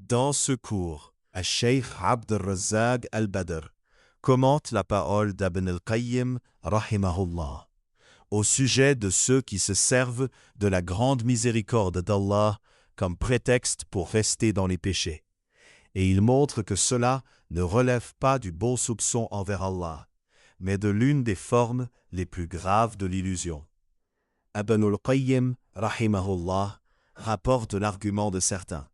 Dans ce cours, Al-Sheikh Abd al-Razzaq al-Badr commente la parole d'Ibn al-Qayyim rahimahullah au sujet de ceux qui se servent de la grande miséricorde d'Allah comme prétexte pour rester dans les péchés. Et il montre que cela ne relève pas du bon soupçon envers Allah, mais de l'une des formes les plus graves de l'illusion. Ibn al-Qayyim rahimahullah rapporte l'argument de certains.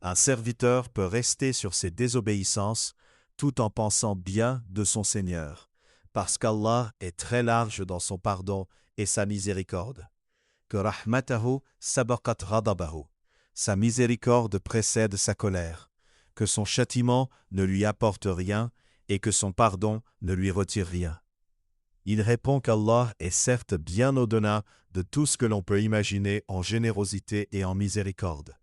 Un serviteur peut rester sur ses désobéissances tout en pensant bien de son Seigneur, parce qu'Allah est très large dans son pardon et sa miséricorde. Que rahmatahu sabaqat ghadabahu, sa miséricorde précède sa colère, que son châtiment ne lui apporte rien et que son pardon ne lui retire rien. Il répond qu'Allah est certes bien au-delà de tout ce que l'on peut imaginer en générosité et en miséricorde,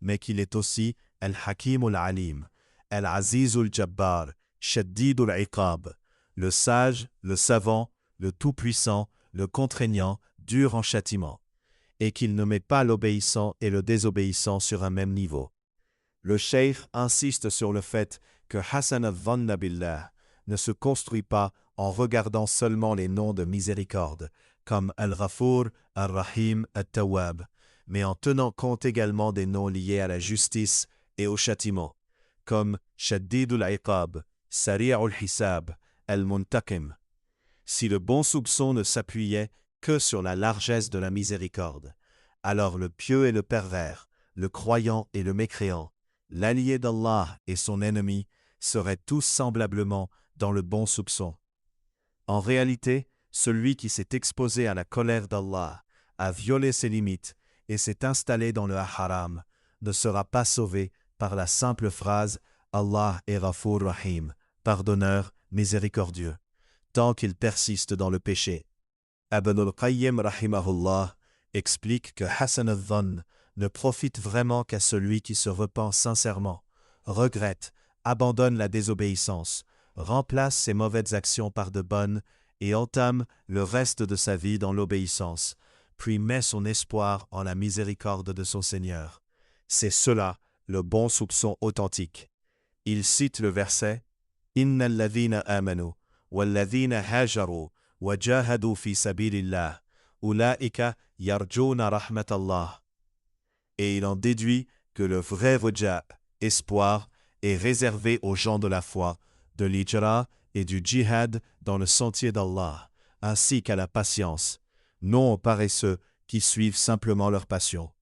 mais qu'il est aussi Al-Hakim al-Alim, Al-Aziz al-Jabbar, Shaddid al-Iqab, le sage, le savant, le tout-puissant, le contraignant, dur en châtiment, et qu'il ne met pas l'obéissant et le désobéissant sur un même niveau. Le cheikh insiste sur le fait que Hasan al-Dhanna billah ne se construit pas en regardant seulement les noms de miséricorde, comme Al-Ghafour, Al-Rahim, Al-Tawwab, mais en tenant compte également des noms liés à la justice et au châtiment, comme Shaddid al-Iqab, Sari' al-Hisab, Al-Muntaqim. Si le bon soupçon ne s'appuyait que sur la largesse de la miséricorde, alors le pieux et le pervers, le croyant et le mécréant, l'allié d'Allah et son ennemi seraient tous semblablement dans le bon soupçon. En réalité, celui qui s'est exposé à la colère d'Allah, a violé ses limites et s'est installé dans le haram, ne sera pas sauvé par la simple phrase « Allah est Ghafour Rahim », pardonneur, miséricordieux, tant qu'il persiste dans le péché. Ibn al-Qayyim rahimahullah explique que Hasan al-Dhann ne profite vraiment qu'à celui qui se repent sincèrement, regrette, abandonne la désobéissance, remplace ses mauvaises actions par de bonnes et entame le reste de sa vie dans l'obéissance, puis met son espoir en la miséricorde de son Seigneur. C'est cela, le bon soupçon authentique. Il cite le verset « Inna alladhina amanu, walladhina hajaru, wa jahadu fi sabilillah, ulaika yarjuna rahmatallah » et il en déduit que le vrai raja, espoir, est réservé aux gens de la foi, de l'hijra et du djihad dans le sentier d'Allah, ainsi qu'à la patience, non aux paresseux qui suivent simplement leur passion.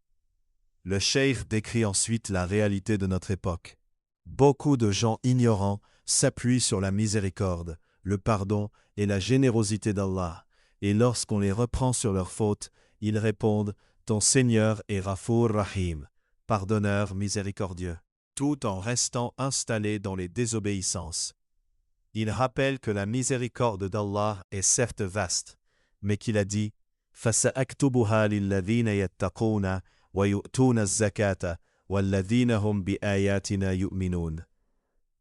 Le cheikh décrit ensuite la réalité de notre époque. Beaucoup de gens ignorants s'appuient sur la miséricorde, le pardon et la générosité d'Allah, et lorsqu'on les reprend sur leurs fautes, ils répondent « Ton Seigneur est Ghafour Rahim, pardonneur miséricordieux », tout en restant installés dans les désobéissances. Il rappelle que la miséricorde d'Allah est certes vaste, mais qu'il a dit « فَسَأَكْتُبُهَا لِلَّذِينَ يَتَّقُونَ وَيُؤْتُونَ الزَّكَاةَ وَالَّذِينَ هُمْ بِآيَاتِنَا يُؤْمِنُونَ »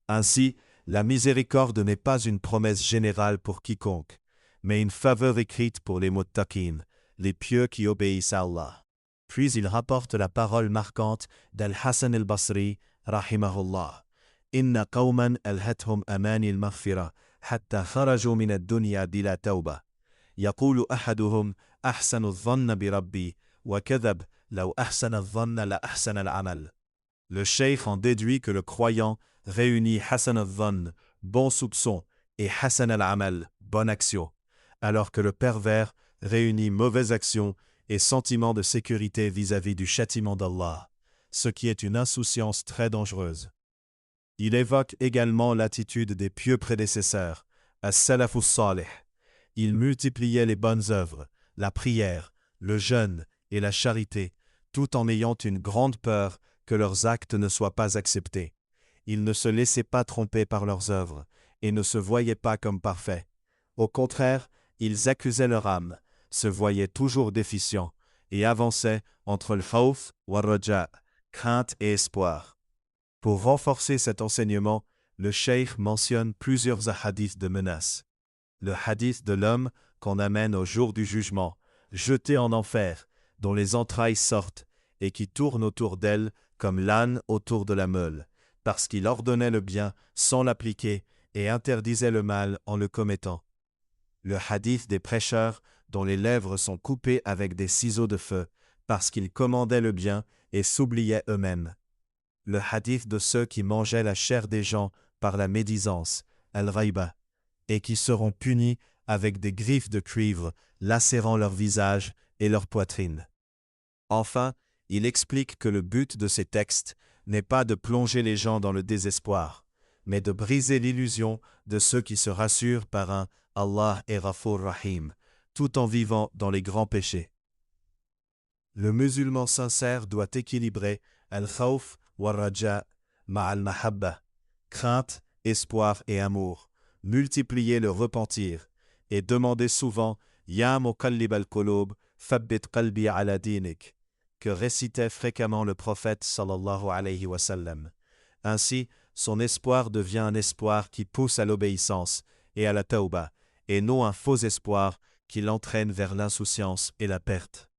Ainsi, la miséricorde n'est pas une promesse générale pour quiconque, mais une faveur écrite pour les muttaqin, les pieux qui obéissent à Allah. Puis il rapporte la parole marquante d'Al-Hasan al-Basri, rahimahullah. Inna qawman alhathum amani al-maghfira, hatta kharaju min ad-dunya bila tawba. Yaqulu ahaduhum ahsanu adh-dhanna bi rabbi, wa kadhab law ahsana adh-dhanna la ahsana al-amal. Le cheikh en déduit que le croyant réunit Hasan al-Dhann, bon soupçon, et Hasan al-Amal, bonne action, alors que le pervers réunit mauvaise action et sentiment de sécurité vis-à-vis du châtiment d'Allah, ce qui est une insouciance très dangereuse. Il évoque également l'attitude des pieux prédécesseurs, as-salafus salih. Ils multipliaient les bonnes œuvres, la prière, le jeûne et la charité, tout en ayant une grande peur que leurs actes ne soient pas acceptés. Ils ne se laissaient pas tromper par leurs œuvres et ne se voyaient pas comme parfaits. Au contraire, ils accusaient leur âme, se voyaient toujours déficients et avançaient entre le khawf wa raja, crainte et espoir. Pour renforcer cet enseignement, le cheikh mentionne plusieurs hadiths de menaces. Le hadith de l'homme qu'on amène au jour du jugement, jeté en enfer, dont les entrailles sortent et qui tourne autour d'elle comme l'âne autour de la meule, parce qu'il ordonnait le bien sans l'appliquer et interdisait le mal en le commettant. Le hadith des prêcheurs dont les lèvres sont coupées avec des ciseaux de feu, parce qu'ils commandaient le bien et s'oubliaient eux-mêmes. Le hadith de ceux qui mangeaient la chair des gens par la médisance, al-ghaiba, et qui seront punis avec des griffes de cuivre, lacérant leur visage et leur poitrine. Enfin, il explique que le but de ces textes n'est pas de plonger les gens dans le désespoir, mais de briser l'illusion de ceux qui se rassurent par un « Allah est Ghafour Rahim », tout en vivant dans les grands péchés. Le musulman sincère doit équilibrer al-khawf wa raja ma'al mahabba, crainte, espoir et amour, multiplier le repentir et demander souvent Ya muqallib al-qulub, thabbit qalbi ala dinik, que récitait fréquemment le prophète sallallahu alayhi wa sallam. Ainsi, son espoir devient un espoir qui pousse à l'obéissance et à la tawba, et non un faux espoir qui l'entraîne vers l'insouciance et la perte.